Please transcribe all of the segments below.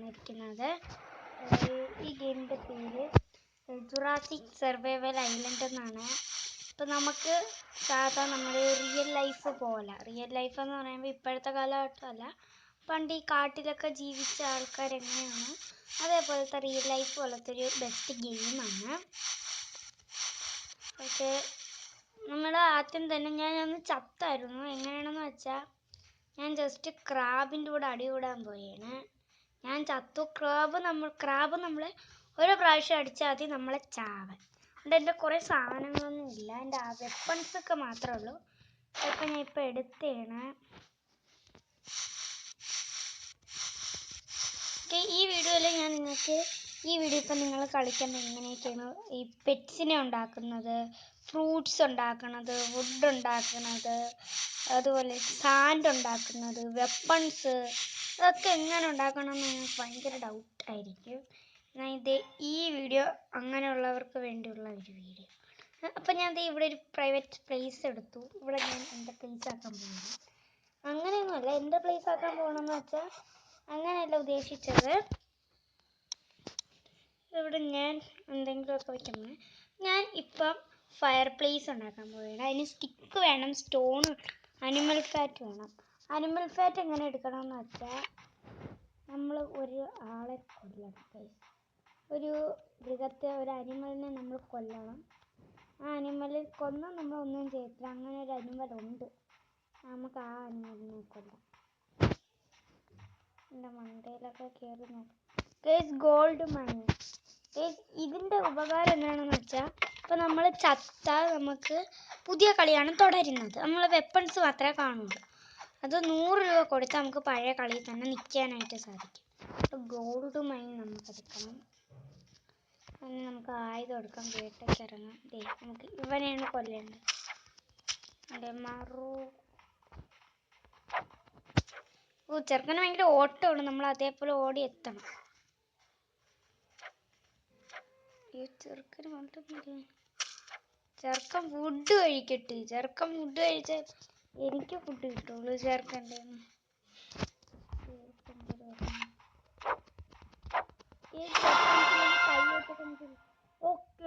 വന്നിരിക്കുന്നത്. ഈ ഗെയിമിൻ്റെ പേര് ജുറാസിക് സർവൈവൽ ഐലൻഡ് എന്നാണ്. ഇപ്പം നമുക്ക് സാധാ നമ്മുടെ റിയൽ ലൈഫ് പോലെ, റിയൽ ലൈഫ് എന്ന് പറയുമ്പോൾ ഇപ്പോഴത്തെ കാലഘട്ടമല്ല, പണ്ട് ഈ കാട്ടിലൊക്കെ ജീവിച്ച ആൾക്കാർ എങ്ങനെയാണ് അതേപോലത്തെ റിയൽ ലൈഫ് പോലത്തെ ഒരു ബെസ്റ്റ് ഗെയിമാണ്. പക്ഷേ നമ്മൾ ആദ്യം തന്നെ ഞാനൊന്ന് ചത്തായിരുന്നു. എങ്ങനെയാണെന്ന് വെച്ചാൽ ഞാൻ ജസ്റ്റ് ക്രാബിൻ്റെ കൂടെ അടികൂടാൻ പോയാണ്. ഞാൻ ചത്തു. ക്രാബ് നമ്മളെ ഒരു പ്രാവശ്യം അടിച്ചാൽ മതി നമ്മളെ ചാവൻ. അതുകൊണ്ട് എൻ്റെ കുറേ സാധനങ്ങളൊന്നും ഇല്ല, എൻ്റെ വെപ്പൺസൊക്കെ മാത്രമേ ഉള്ളൂ. അതൊക്കെ ഞാൻ ഇപ്പോൾ എടുത്തേണ്. ഈ വീഡിയോയിൽ ഞാൻ നിങ്ങൾക്ക് ഇപ്പം നിങ്ങൾ കളിക്കേണ്ടത് എങ്ങനെയൊക്കെയാണ് ഈ പെറ്റ്സിനെ ഉണ്ടാക്കുന്നത്, ഫ്രൂട്ട്സ് ഉണ്ടാക്കുന്നത്, വുഡ് ഉണ്ടാക്കുന്നത്, അതുപോലെ സാൻഡ് ഉണ്ടാക്കുന്നത്, വെപ്പൺസ്, അതൊക്കെ എങ്ങനെ ഉണ്ടാക്കണമെന്ന് നിങ്ങൾക്ക് ഭയങ്കര ഡൗട്ടായിരിക്കും. ഈ വീഡിയോ അങ്ങനെയുള്ളവർക്ക് വേണ്ടിയുള്ള ഒരു വീഡിയോ. അപ്പം ഞാൻ ഇവിടെ ഒരു പ്രൈവറ്റ് പ്ലേസ് എടുത്തു. ഇവിടെ ഞാൻ എൻ്റെ പ്ലേസ് ആക്കാൻ പോകുന്നു. അങ്ങനെയൊന്നുമല്ല, എൻ്റെ പ്ലേസ് ആക്കാൻ പോകണമെന്ന് വെച്ചാൽ അങ്ങനെയല്ല ഉദ്ദേശിച്ചത്. ഇവിടെ ഞാൻ എന്തെങ്കിലുമൊക്കെ വയ്ക്കുന്നത്. ഞാൻ ഇപ്പം ഫയർ പ്ലേസ് ഉണ്ടാക്കാൻ പോവുകയാണ്. അതിന് സ്റ്റിക്ക് വേണം, സ്റ്റോൺ, അനിമൽ ഫാറ്റ് വേണം. അനിമൽ ഫാറ്റ് എങ്ങനെ എടുക്കണമെന്ന് വെച്ചാൽ നമ്മൾ ഒരു ആളെ കൊല്ലണം. ഒരു മൃഗത്തെ, ഒരു അനിമലിനെ നമ്മൾ കൊല്ലണം. ആ അനിമലിൽ കൊന്നാൽ നമ്മളൊന്നും ചെയ്യത്തില്ല. അങ്ങനെ ഒരു അനിമലുണ്ട്, നമുക്ക് ആ അനിമലിനെ കൊല്ലാം. എൻ്റെ മണ്ടയിലൊക്കെ കയറി നോക്കാം. Gold mine. ഇതിൻ്റെ ഉപകാരം എന്താണെന്ന് വെച്ചാൽ ഇപ്പം നമ്മൾ ചത്താൽ നമുക്ക് പുതിയ കളിയാണ് തുടരുന്നത്. നമ്മൾ വെപ്പൺസ് മാത്രമേ കാണുള്ളൂ. അത് 100 രൂപ കൊടുത്താൽ നമുക്ക് പഴയ കളിയിൽ തന്നെ നിൽക്കാനായിട്ട് സാധിക്കും. ഗോൾഡ് മൈൻ നമുക്ക് എടുക്കണം. അതിന് നമുക്ക് ആയുധം എടുക്കാം, വേട്ടയ്ക്ക് ഇറങ്ങാം. നമുക്ക് ഇവനെയാണ് കൊല്ലേണ്ടത്. ചെറുക്കന് ഭയങ്കര ഓട്ടമാണ്, നമ്മൾ അതേപോലെ ഓടി എത്തണം. ചെറുക്കന് കൊണ്ടുവന്നില്ല. ചെറുക്കൻ ഫുഡ് കഴിക്കട്ടെ. ചെറുക്കൻ ഫുഡ് കഴിച്ചാൽ എനിക്ക് ഫുഡ് കിട്ടുള്ളൂ. ചെറുക്കൻ്റെ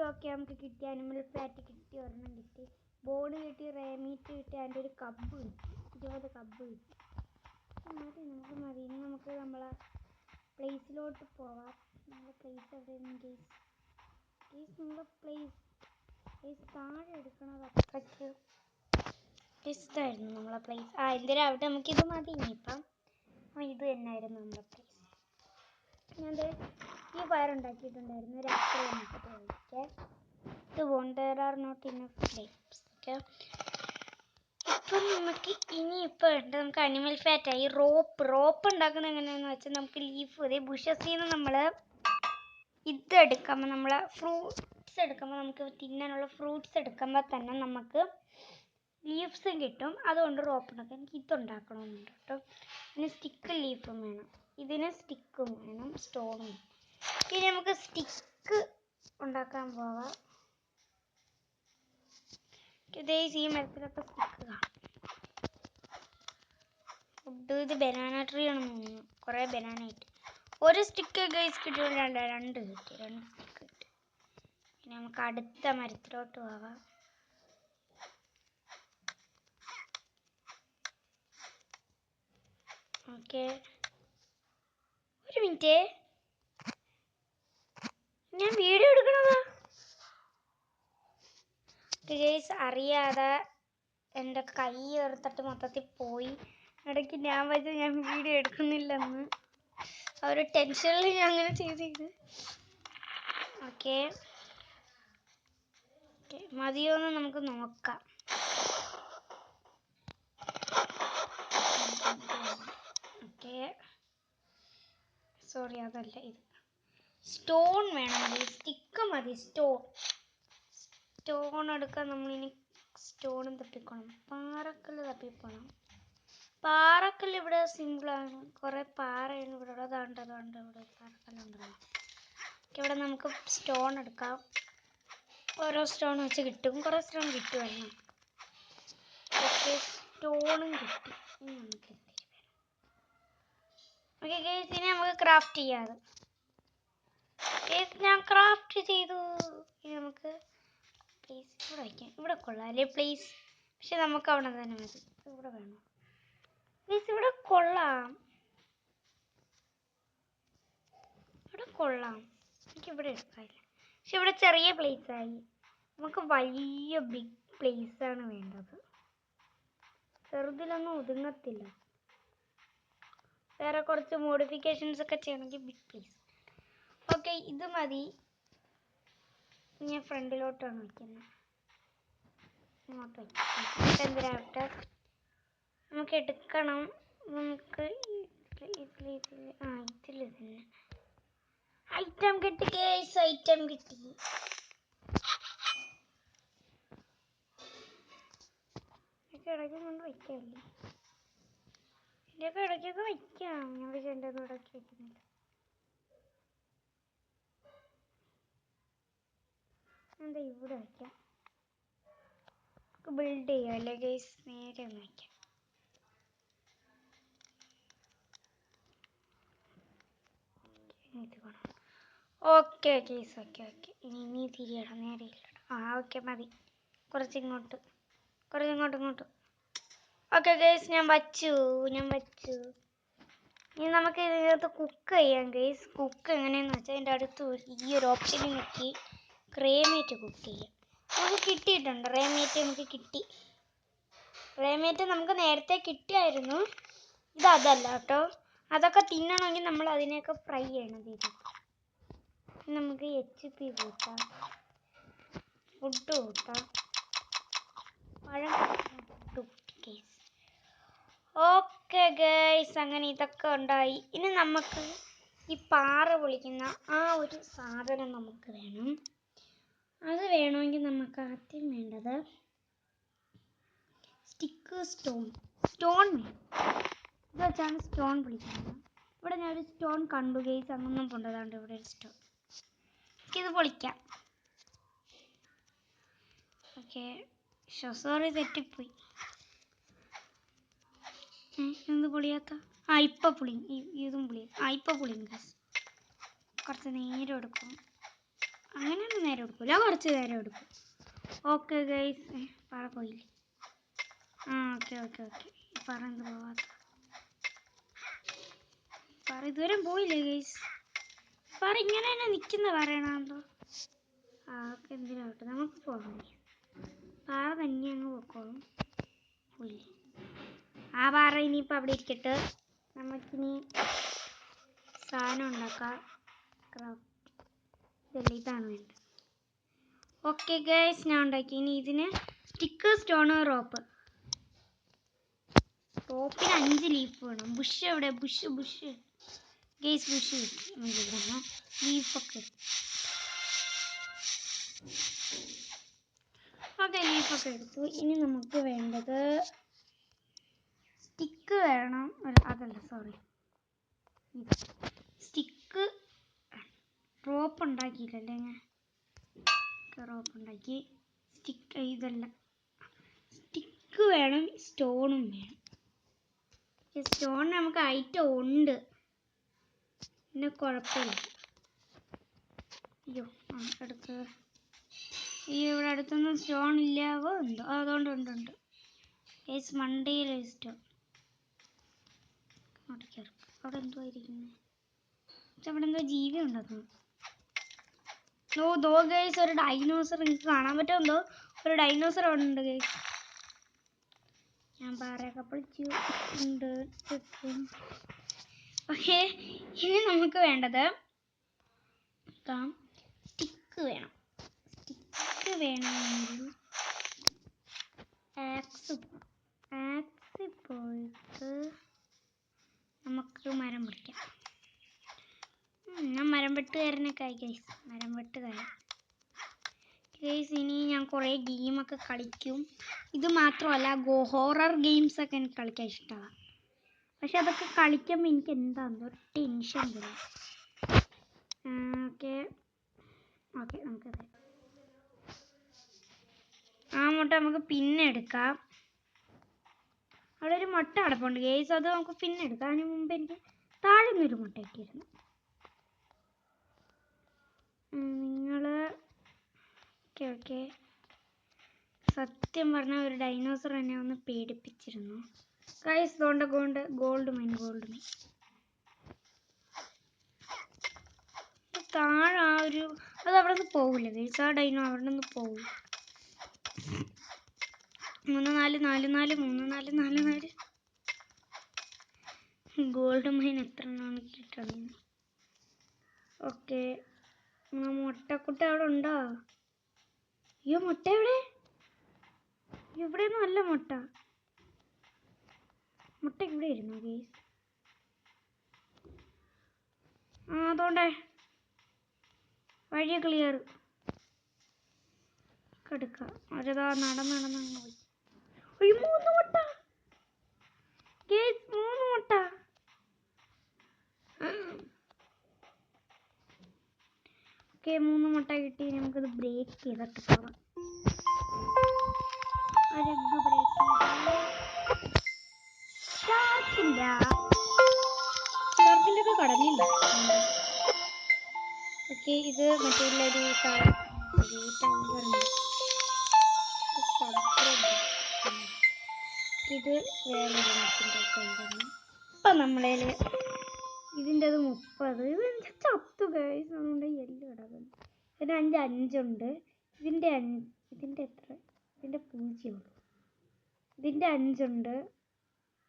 ഓക്കെ നമുക്ക് കിട്ടി. അനിമൽ ഫാറ്റ് കിട്ടി, ഒരെണ്ണം കിട്ടി, ബോൺ കിട്ടി, റേമീറ്റ് കിട്ടി, അതിൻ്റെ ഒരു കബ്ബ് കിട്ടി, 20 കബ്ബ് കിട്ടി. മതി, നമുക്ക് മതി. ഇനി നമുക്ക് നമ്മളെ പ്ലേസിലോട്ട് പോവാം. നമ്മളെ പ്ലേസ് എവിടെയാണ് ഗെയ്സ്? നമ്മളെ പ്ലേസ് താഴെ എടുക്കണത് അത്രയ്ക്ക് ഇഷ്ടമായിരുന്നു നമ്മളെ പ്ലേസ്. എന്തിനാ അവിടെ നമുക്കിത് മതി. ഇനിയിപ്പം ഇത് തന്നെയായിരുന്നു നമ്മളെ പ്ലേസ്. ഞാൻ ഈ ഫയർ ഉണ്ടാക്കിയിട്ടുണ്ടായിരുന്നു രാത്രി വന്നിട്ട്. ഇത് there are not enough flames. Okay, ഇപ്പം നമുക്ക് ഇനിയിപ്പോൾ ഉണ്ട് നമുക്ക് അനിമൽ ഫാറ്റായി. റോപ്പ് ഉണ്ടാക്കുന്നത് എങ്ങനെയാണെന്ന് വെച്ചാൽ നമുക്ക് ലീഫ് ബുഷസിൽ നിന്ന് നമ്മൾ ഇതെടുക്കുമ്പോൾ, നമ്മൾ ഫ്രൂട്ട്സ് എടുക്കുമ്പോൾ, നമുക്ക് തിന്നാനുള്ള ഫ്രൂട്ട്സ് എടുക്കുമ്പോൾ തന്നെ നമുക്ക് ലീവ്സും കിട്ടും. അതുകൊണ്ട് റോപ്പ് ഉണ്ടാക്കാം. എനിക്ക് ഇതുണ്ടാക്കണമെന്നുണ്ട് കേട്ടോ. ഇതിന് സ്റ്റിക്ക് ലീഫും വേണം, ഇതിന് സ്റ്റിക്കും വേണം, സ്റ്റോണും. ഇനി നമുക്ക് സ്റ്റിക്ക് ഉണ്ടാക്കാൻ പോവാം. ഈ മരത്തിലൊക്കെ സ്റ്റിക്ക് കാണും. ഇത് ബനാന ട്രീ ആണെന്ന് തോന്നുന്നു. കുറേ ബനാന കിട്ടി. ഒരു സ്റ്റിക്ക് ഗൈസ് കിട്ടിയത് രണ്ട് സ്റ്റിക്ക് കിട്ടി. ഇനി നമുക്ക് അടുത്ത മരത്തിലോട്ട് പോവാം. ഓക്കെ, ഒരു മിനിറ്റ്, ഞാൻ വീഡിയോ എടുക്കണതാ ഗൈസ്. അറിയാതെ എൻ്റെ കൈ എടുത്തിട്ട് മൊത്തത്തിൽ പോയി. ഇടയ്ക്ക് ഞാൻ വെച്ചാൽ ഞാൻ വീഡിയോ എടുക്കുന്നില്ലെന്ന് ആ ഒരു ടെൻഷനിൽ ഞാൻ അങ്ങനെ ചെയ്തിട്ട്. ഓക്കെ, മതിയോന്ന് നമുക്ക് നോക്കാം. ഓക്കെ, സോറി, അതല്ല ഇത്. സ്റ്റോൺ വേണം, സ്റ്റിക്ക് മതി. സ്റ്റോൺ എടുക്കാൻ നമ്മളിനി സ്റ്റോണും തപ്പിക്കണം. പാറക്കല്ല് തപ്പിപ്പോണം. പാറക്കല്ല് ഇവിടെ സിമ്പിളാണ്. കുറേ പാറയാണ് ഇവിടെ ഉള്ളത്. അതുകൊണ്ട് ഇവിടെ പാറക്കല്ലുണ്ടല്ലോ. ഇവിടെ നമുക്ക് സ്റ്റോൺ എടുക്കാം. ഓരോ സ്റ്റോൺ വെച്ച് കിട്ടും, കുറേ സ്റ്റോൺ കിട്ടുമായിരുന്നു. ഓക്കെ, സ്റ്റോണും കിട്ടി. ഇനി നമുക്ക് ഓക്കെ ഗൈസ്, ഇനി നമുക്ക് ക്രാഫ്റ്റ് ചെയ്യാതെ. ഞാൻ ക്രാഫ്റ്റ് ചെയ്തു. ഇനി നമുക്ക് പ്ലേസ് ഇവിടെ വയ്ക്കാം. ഇവിടെ കൊള്ളാം അല്ലേ പ്ലേസ്? പക്ഷെ നമുക്ക് അവിടെ തന്നെ മതി. ഇവിടെ വേണം പ്ലേസ്. ഇവിടെ കൊള്ളാം, ഇവിടെ കൊള്ളാം. എനിക്കിവിടെ എടുക്കാനില്ല. പക്ഷെ ഇവിടെ ചെറിയ പ്ലേസ് ആയി. നമുക്ക് വലിയ ബിഗ് പ്ലേസ് ആണ് വേണ്ടത്. ചെറുതിലൊന്നും ഒതുങ്ങത്തില്ല. വേറെ കുറച്ച് മോഡിഫിക്കേഷൻസ് ഒക്കെ ചെയ്യണമെങ്കിൽ ബിഗ് പ്ലേസ്. ഓക്കെ, ഇത് മതി. ഞാൻ ഫ്രണ്ടിലോട്ടാണ് വയ്ക്കുന്നത്. ഇങ്ങോട്ട് വയ്ക്കാം. എന്തിനാവട്ടെ, നമുക്ക് എടുക്കണം. നമുക്ക് ഇതിൽ തന്നെ ഐറ്റം കിട്ടി കേസ്. ഐറ്റം കിട്ടി. ഇടയ്ക്ക് കൊണ്ട് വയ്ക്കാമല്ലേ? ഇതിൻ്റെയൊക്കെ ഇടയ്ക്കൊക്കെ വയ്ക്കാം. ഞാൻ പക്ഷെ എൻ്റെ ഒന്നും ഇടയ്ക്ക് വയ്ക്കുന്നില്ല. എന്താ ഇവിടെ വയ്ക്കാം. നമുക്ക് ബിൽഡ് ചെയ്യാം അല്ലേ ഗൈസ്? നേരെ ഒന്ന് വയ്ക്കാം. ഇത് വേണം. Okay guys, okay okay. ഇനി തിരിയണം, നേരെ ഇല്ലണം. ഓക്കെ മതി. കുറച്ചിങ്ങോട്ട്. ഇങ്ങോട്ട്. ഓക്കെ ഗൈസ്, ഞാൻ വച്ചു. ഇനി നമുക്ക് ഇതിനകത്ത് കുക്ക് ചെയ്യാം ഗൈസ്. കുക്ക് എങ്ങനെയാണെന്ന് വെച്ചാൽ അതിൻ്റെ അടുത്ത് ഈ ഒരു ഓപ്ഷനിൽ നോക്കി റേമേറ്റ് കുക്ക് ചെയ്യാം. നമുക്ക് കിട്ടിയിട്ടുണ്ട് റേമേറ്റ്. നമുക്ക് കിട്ടി റേമേറ്റ്. നമുക്ക് നേരത്തെ കിട്ടിയായിരുന്നു. ഇതല്ല കേട്ടോ. അതൊക്കെ തിന്നണമെങ്കിൽ നമ്മൾ അതിനെയൊക്കെ ഫ്രൈ ചെയ്യണം. നമുക്ക് HP കൂട്ടാം, ഫുഡ് കൂട്ടാം, പഴം കേസ്. ഓക്കെ ഗൈസ്, അങ്ങനെ ഇതൊക്കെ ഉണ്ടായി. ഇനി നമുക്ക് ഈ പാറ പൊളിക്കുന്ന ആ ഒരു സാധനം നമുക്ക് വേണം. അത് വേണമെങ്കിൽ നമുക്ക് ആദ്യം വേണ്ടത് സ്റ്റിക്ക്, സ്റ്റോൺ വേണം. ഇത് വെച്ചാണ് സ്റ്റോൺ പൊളിക്കുന്നത്. ഇവിടെ ഞാനൊരു സ്റ്റോൺ കണ്ടു ഗൈസ്. അങ്ങൊന്നും കൊണ്ടതാണ്ട് ഇവിടെ ഒരു സ്റ്റോൺ. ഇത് പൊളിക്കാം. ഓക്കെ, സോറി, തെറ്റിപ്പോയി. എന്ത് പൊളിയാത്ത? ഇപ്പം പൊളിയും. ഇതും പൊളിയും. ഇപ്പം പൊളിയും ഗൈസ്. കുറച്ച് നേരം എടുക്കും. അങ്ങനെയൊന്നും നേരം എടുക്കില്ല, കുറച്ച് നേരം എടുക്കും. ഓക്കെ ഗൈസ്, പറ പോയില്ലേ? ഓക്കെ. പറ എന്ത് പോവാത്ത? പറ ഇതുവരെ പോയില്ലേ ഗൈസ്? പറ ഇങ്ങനെ തന്നെ നിൽക്കുന്ന പറയണോ? ഓക്കെ, എന്തിനാവട്ടെ, നമുക്ക് പോകാം. പാറ തന്നെ അങ്ങ് പോക്കോളും. പോയില്ലേ? പാറ ഇനിയിപ്പോൾ അവിടെ ഇരിക്കട്ടെ. നമുക്കിനി സാധനം ഉണ്ടാക്കാം. ക്രാഫ്റ്റ് ഇതാണ് വേണ്ടത്. ഓക്കെ ഗൈസ്, ഞാൻ ഉണ്ടാക്കി. ഇനി ഇതിന് സ്റ്റിക്ക്, സ്റ്റോണ്, റോപ്പിന് 5 ലീഫ് വേണം. ബുഷ് എവിടെ? ബുഷ് ഗൈസ്, ബുഷ് ലീഫൊക്കെ. ഓക്കെ, ലീഫൊക്കെ എടുത്തു. ഇനി നമുക്ക് വേണ്ടത് സ്റ്റിക്ക് വേണം. Sorry, stick. റോപ്പ് ഉണ്ടാക്കിയില്ലല്ലേ ഞാൻ? റോപ്പ് ഉണ്ടാക്കി. സ്റ്റിക്ക് ഇതല്ല, സ്റ്റിക്ക് വേണം, സ്റ്റോണും വേണം. സ്റ്റോൺ നമുക്ക് ഐറ്റം ഉണ്ട്, പിന്നെ കുഴപ്പമില്ല. അയ്യോ, അടുത്ത് ഇവിടെ അടുത്തൊന്നും സ്റ്റോൺ ഇല്ലാവോ എന്തോ. അതുകൊണ്ട് കേസ് മണ്ടയിൽ സ്റ്റോൺ. അവിടെ കയറും. അവിടെ എന്തോ ഇരിക്കുന്നത്? അവിടെ എന്തോ ജീവി ഉണ്ടെന്നു. ദോ ഗൈസ്, ഒരു ഡൈനോസർ. നിങ്ങൾക്ക് കാണാൻ പറ്റുമെന്തോ? ഒരു ഡൈനോസർ അവിടെ ഉണ്ട് ഗൈസ്. ഞാൻ പാറയൊക്കെ പൊളിച്ചു ഉണ്ട്. ഓക്കെ, ഇനി നമുക്ക് വേണ്ടത് സ്റ്റിക്ക് വേണം. സ്റ്റിക്ക് വേണമെങ്കിൽ ആക്സ് പോയിട്ട് നമുക്ക് മരം പിടിക്കാം. ഞാൻ മരം വെട്ടുകാരനൊക്കെ ആയി ഗൈസ്. മരം വെട്ടുകാരൻ ഗൈസ്. ഇനി ഞാൻ കുറേ ഗെയിമൊക്കെ കളിക്കും. ഇത് മാത്രമല്ല, ഹൊറർ ഗെയിംസൊക്കെ എനിക്ക് കളിക്കാൻ ഇഷ്ടമാണ്. പക്ഷെ അതൊക്കെ കളിക്കുമ്പോൾ എനിക്ക് എന്താണെന്നോ ഒരു ടെൻഷൻ വരും. ഓക്കെ നമുക്കത് മുട്ട നമുക്ക് പിന്നെ എടുക്കാം. അവിടെ ഒരു മുട്ട അടപ്പുണ്ട് ഗൈസ്. അത് നമുക്ക് പിന്നെ എടുക്കാം. അതിന് മുമ്പ് എനിക്ക് താഴെ നിന്നൊരു മുട്ട ഇട്ടിരുന്നു. നിങ്ങൾ ഓക്കെ സത്യം പറഞ്ഞാൽ ഒരു ഡൈനോസർ എന്നെ ഒന്ന് പേടിപ്പിച്ചിരുന്നു ഗൈസ്. ഗോൾഡ് മൈൻ താഴെ ആ ഒരു അത് അവിടെ നിന്ന് പോകില്ല ഗൈസ്. ആ ഡൈനോ അവിടെ നിന്ന് പോകും. 3 4 4 4 3 4 4 4 ഗോൾഡ് മൈൻ എത്ര എണ്ണമാണ് കിട്ടുന്നത്? ഓക്കെ മുട്ടക്കുട്ട അവിടെ ഉണ്ടോ? അയ്യോ മുട്ട എവിടെ? ഇവിടെയൊന്നും അല്ല മുട്ട ഇവിടെ ഇരുന്നു ഗൈസ്. അതുകൊണ്ടേ വഴി ക്ലിയർ എടുക്കാം. ഒരിതാ നടന്ന് പോയി. 3 മുട്ട ഗൈസ്, 3 മുട്ട. ഓക്കെ 3 മുട്ട കിട്ടി. നമുക്കത് ബ്രേക്ക് ചെയ്തിട്ട് പോവാം. ഒരെഗ്ഗ് ബ്രേക്ക് ഷാർക്കിൻ്റെ ഒക്കെ കടലില്ല. ഓക്കെ ഇത് മറ്റുള്ളൊരു ടൈഗറുണ്ട്. ഇത് വേറൊരു ടൈഗറാണ്. ഇപ്പം നമ്മളേൽ ഇതിൻ്റെത് 30. ഇത് ചത്തു ഗൈസ്. അതുകൊണ്ട് എല്ലാം കിടക്കുന്നു. ഇതിന് 5 ഉണ്ട്. ഇതിൻ്റെ എത്ര? ഇതിൻ്റെ 0 ഉള്ളൂ. ഇതിൻ്റെ 5 ഉണ്ട്.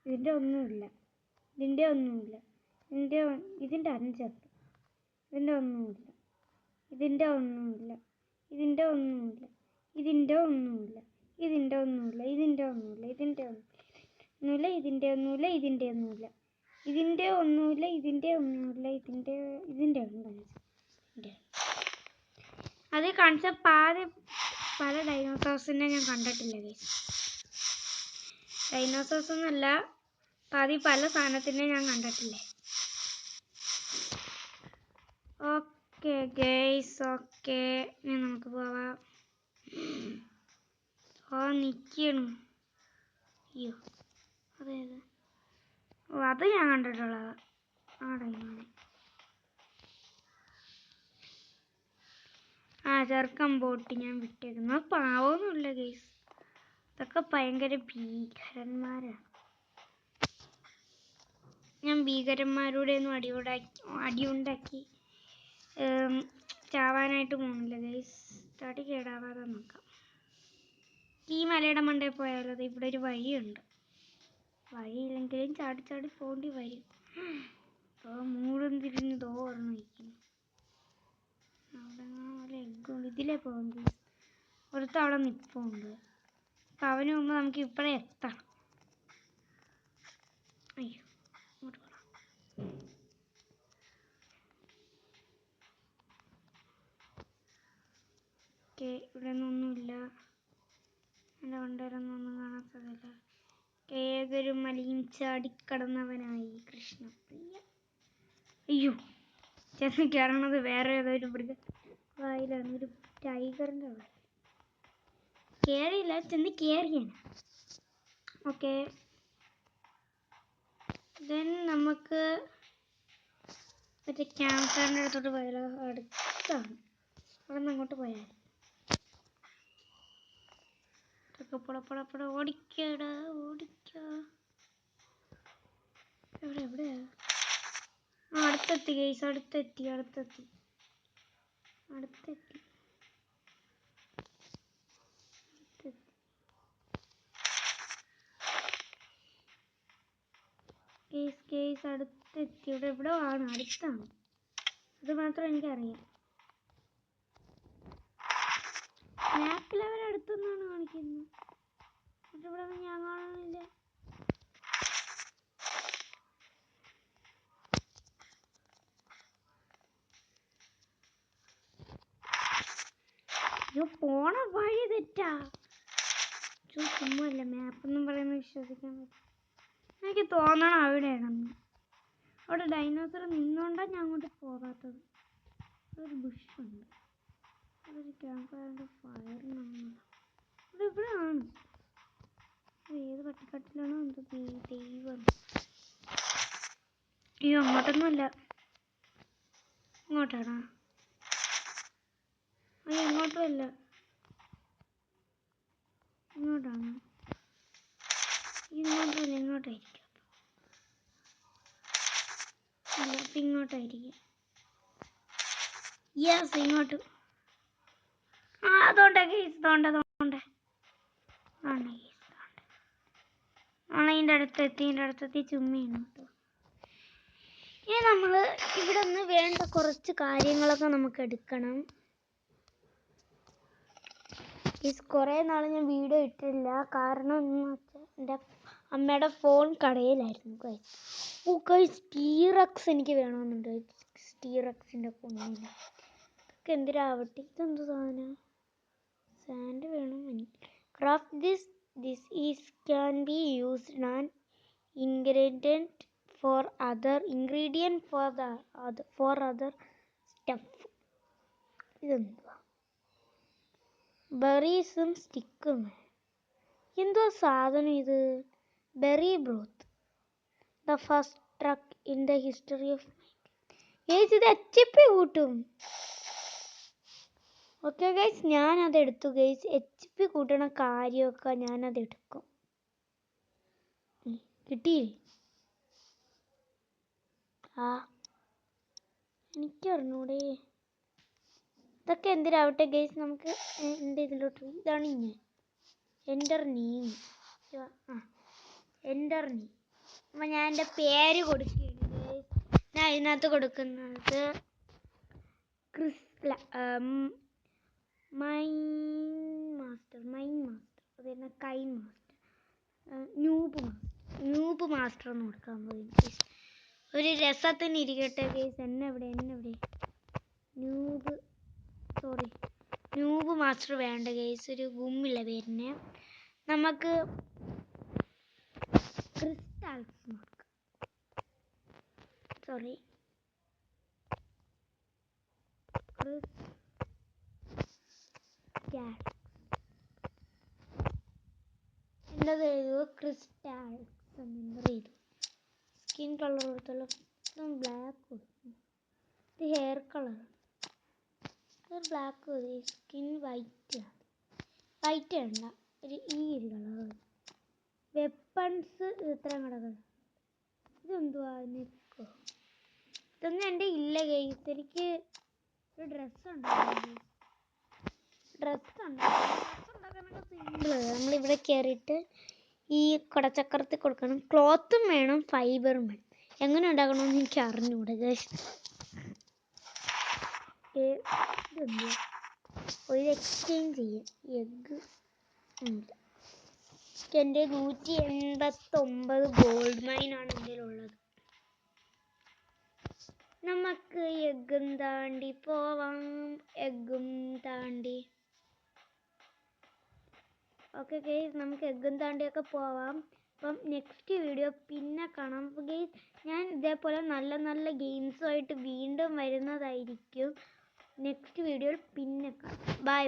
ഇതിൻ്റെ ഒന്നുമില്ല. ഇതിൻ്റെ 5 ഉണ്ട്. ഇതിൻ്റെ 5 ഉണ്ട്. ഇതിൻ്റെ ഒന്നുമില്ല. ഇതിൻ്റെ ഒന്നുമില്ല. ഇതിൻ്റെ ഒന്നുമില്ല. ഇതിൻ്റെ ഒന്നുമില്ല. ഇതിൻ്റെ ഒന്നുമില്ല. ഇതിൻ്റെ ഒന്നുമില്ല. ഇതിൻ്റെ ഒന്നുമില്ല. ഇതിൻ്റെ ഒന്നുമില്ല. ഇതിൻ്റെ ഒന്നുമില്ല. ഇതിൻ്റെ ഒന്നുമില്ല. ഇതിൻ്റെ ഒന്നുമില്ല. ഇതിൻ്റെ ഉണ്ട്. അത് കാണിച്ച പല ഡൈനോസോഴ്സിനെ ഞാൻ കണ്ടിട്ടില്ല ഗൈസ്. ഡൈനോസോഴ്സ് എന്നല്ല, പല സാധനത്തിനെ ഞാൻ കണ്ടിട്ടില്ല. ഓക്കെ ഗൈസ് ഓക്കെ ഇനി നമുക്ക് പോവാം. നിൽക്കണം. അയ്യോ അതേത്? അത് ഞാൻ കണ്ടിട്ടുള്ളത് ആ ഡൈനോനെ. ചെറുക്കൻ ബോട്ട് ഞാൻ വിട്ടേക്കുന്നു. പാവമൊന്നുമില്ല ഗൈസ്. ഇതൊക്കെ ഭയങ്കര ഭീകരന്മാരാണ്. ഞാൻ ഭീകരന്മാരുടെ ഒന്നും അടിയുണ്ടാക്കി ചാവാനായിട്ട് പോകുന്നില്ല ഗൈസ്. തടി കേടാവാതെ നോക്കാം. ഈ മലയുടെ മണ്ടയിൽ പോയാലോ? അത് ഇവിടെ ഒരു വഴിയുണ്ട്. വഴിയില്ലെങ്കിലും ചാടി പോകേണ്ടി വരും. മൂടും തിരിഞ്ഞ് ഓർമ്മ വയ്ക്കുന്നു. അവിടെ എഗ്ഗുണ്ട്. ഇതിലേ പോകും ഗൈസ്. ഒരുത്ത അവിടെ നിൽപ്പുണ്ട്. അപ്പം അവന് മുമ്പ് നമുക്ക് ഇപ്പോഴേ എത്തണം. അയ്യോ ഇങ്ങോട്ട് പോകാം. ഓക്കെ ഇവിടെ ഒന്നുമില്ല. എൻ്റെ വണ്ടയിലൊന്നും കാണാത്തതില്ല. ഏതൊരു മലയും ചാടിക്കടന്നവനായി കൃഷ്ണപ്രിയ. അയ്യോ ചെന്ന് കയറണത് വേറെ ഏതൊരു വായിലാണ്. ഒരു ടൈഗറിൻ്റെ വായി കയറിയില്ല, ചെന്ന് കയറിയാണ്. ഓക്കെ ദെൻ നമുക്ക് മറ്റേ ക്യാമ്പറിൻ്റെ അടുത്തോട്ട് പോയാലോ? അടുത്താണ്. അവിടെ നിന്ന് അങ്ങോട്ട് പോയാൽ ഓടിക്കടാ ഓടിക്കോ. എവിടെയാ? അടുത്തെത്തി ഗൈസ്. അടുത്തെത്തി. കേസ് അടുത്തെത്തി. ഇവിടെ ആണ്, അടുത്താണ്. അത് മാത്രം എനിക്കറിയാം. മാപ്പിൽ അവരടുത്തെന്നാണ് കാണിക്കുന്നത്. ഇവിടെ ഞാൻ കാണുന്നില്ല. പോണ വഴി തെറ്റാ. ചുമ്മാല്ല മാപ്പൊന്നും പറയുന്നത് വിശ്വസിക്കാൻ പറ്റും. എനിക്ക് തോന്നണം അവിടെയാണെന്ന്. അവിടെ ഡൈനോസർ നിന്നോണ്ടാ ഞാൻ അങ്ങോട്ട് പോകാത്തത്. ഒരു ബുഷുണ്ട്. അതൊരു ക്യാമ്പ് ഫയറിനാണ്. ഇവിടെ ആണ്. ഏത് പട്ടിക്കാട്ടിലാണോ എന്തോ ദൈവം. അയ്യോ അങ്ങോട്ടൊന്നുമല്ല, ഇങ്ങോട്ടാണോ? അയ്യോ ഇങ്ങോട്ടും അല്ല, ഇങ്ങോട്ടാണോ? ഇങ്ങോട്ടുമില്ല, ഇങ്ങോട്ടായിരിക്കും. ഇല്ല, അപ്പം ഇങ്ങോട്ടായിരിക്കും. യെസ്, ഇങ്ങോട്ട്. ആ അതുകൊണ്ടേ കേസ് തോണ്ടേ ഇതിൻ്റെ അടുത്തെത്തി ചുമ്മിയാണ് കേട്ടോ. ഇനി നമ്മൾ ഇവിടെ നിന്ന് വേണ്ട കുറച്ച് കാര്യങ്ങളൊക്കെ നമുക്ക് എടുക്കണം. കുറേ നാൾ ഞാൻ വീഡിയോ ഇട്ടില്ല, കാരണം എന്ന് വെച്ചാൽ എൻ്റെ അമ്മയുടെ ഫോൺ കടയിലായിരുന്നു ഗൈസ്. ഓ ഗൈസ്, ടീറക്സ് എനിക്ക് വേണമെന്നുണ്ട്. ടീറക്സിൻ്റെ കുഞ്ഞിന് ഇതൊക്കെ എന്തിനാവട്ടെ. ഇതെന്ത് സാധനം? സാൻഡ് വേണം എനിക്ക്. Craft this is can be used an ingredient for other stuff. ഇതെന്തുവാ? ബെറീസും സ്റ്റിക്കും. എന്തോ സാധനം ഇത്? Berry broth, the first truck in the history of guys. ഇത് HP കൂട്ടും. ഓക്കെ ഗൈസ്, ഞാനതെടുത്തു ഗൈസ്. HP കൂട്ടണ കാര്യമൊക്കെ ഞാനതെടുക്കും. കിട്ടിയില്ലേ? ആ എനിക്കറിഞ്ഞൂടെ. ഇതൊക്കെ എന്തിനാവട്ടെ ഗൈസ്, നമുക്ക് എൻ്റെ ഇതിലോട്ട്. ഇതാണ് ഞാൻ എൻ്റർ നെയിം. Enter name. അപ്പം ഞാൻ എൻ്റെ പേര് കൊടുക്കുകയാണ് ഗൈസ്. ഞാൻ ഇതിനകത്ത് കൊടുക്കുന്നത് മൈൻ മാസ്റ്റർ അതന്നെ കൈൻ മാസ്റ്റർ, ന്യൂബ് മാസ്റ്റർ എന്ന് കൊടുക്കാൻ പോയി ഗൈസ്. ഒരു രസത്തിന് ഇരിക്കട്ടെ ഗൈസ്. എന്നെ എവിടെ ന്യൂബ് മാസ്റ്റർ വേണ്ട ഗൈസ്, ഒരു ഗുമ്മില്ല പേരിന്. നമുക്ക് ക്രിസ്റ്റാൽസ് നോക്കാം. എൻ്റെത് എഴുതുക ക്രിസ്റ്റാൽസ് എന്ന് എഴുതും. സ്കിൻ കളർ കൊടുത്തുള്ള ബ്ലാക്ക് കൊടുക്കും. ഇത് ഹെയർ കളർ, ഇത് ബ്ലാക്ക് മതി. സ്കിൻ വൈറ്റ് വേണ്ട, ഒരു കളർ. വെപ്പൺസ് ഇത്രയും കിടക്കണം. ഇതെന്തുവാ? നെക്കോ? ഇതൊന്നും എൻ്റെ ഇല്ല ഗൈസ്. എനിക്ക് ഒരു ഡ്രസ്സ് ഉണ്ടാക്കാനൊക്കെ സിമ്പിള്. നമ്മളിവിടെ കയറിയിട്ട് ഈ കുടച്ചക്രത്തിൽ കൊടുക്കണം. ക്ലോത്തും വേണം, ഫൈബറും വേണം. എങ്ങനെ ഉണ്ടാക്കണമെന്ന് എനിക്ക് അറിഞ്ഞൂടെ ഗൈസ്. ഒരു എക്സ്ചേഞ്ച് ചെയ്യാം. എഗ്ഗ് എൻ്റെ 189 ഗോൾഡ് മൈനാണ് എൻ്റെ ഉള്ളത്. നമുക്ക് എഗ്ഗും താണ്ടി പോവാം. ഓക്കെ ഗൈസ്, നമുക്ക് എഗ്ഗും താണ്ടിയൊക്കെ പോവാം. അപ്പം നെക്സ്റ്റ് വീഡിയോ പിന്നെ കാണാം. അപ്പോൾ ഗൈസ്, ഞാൻ ഇതേപോലെ നല്ല നല്ല ഗെയിംസുമായിട്ട് വീണ്ടും വരുന്നതായിരിക്കും. നെക്സ്റ്റ് വീഡിയോയിൽ പിന്നെ കാണാം. ബൈ.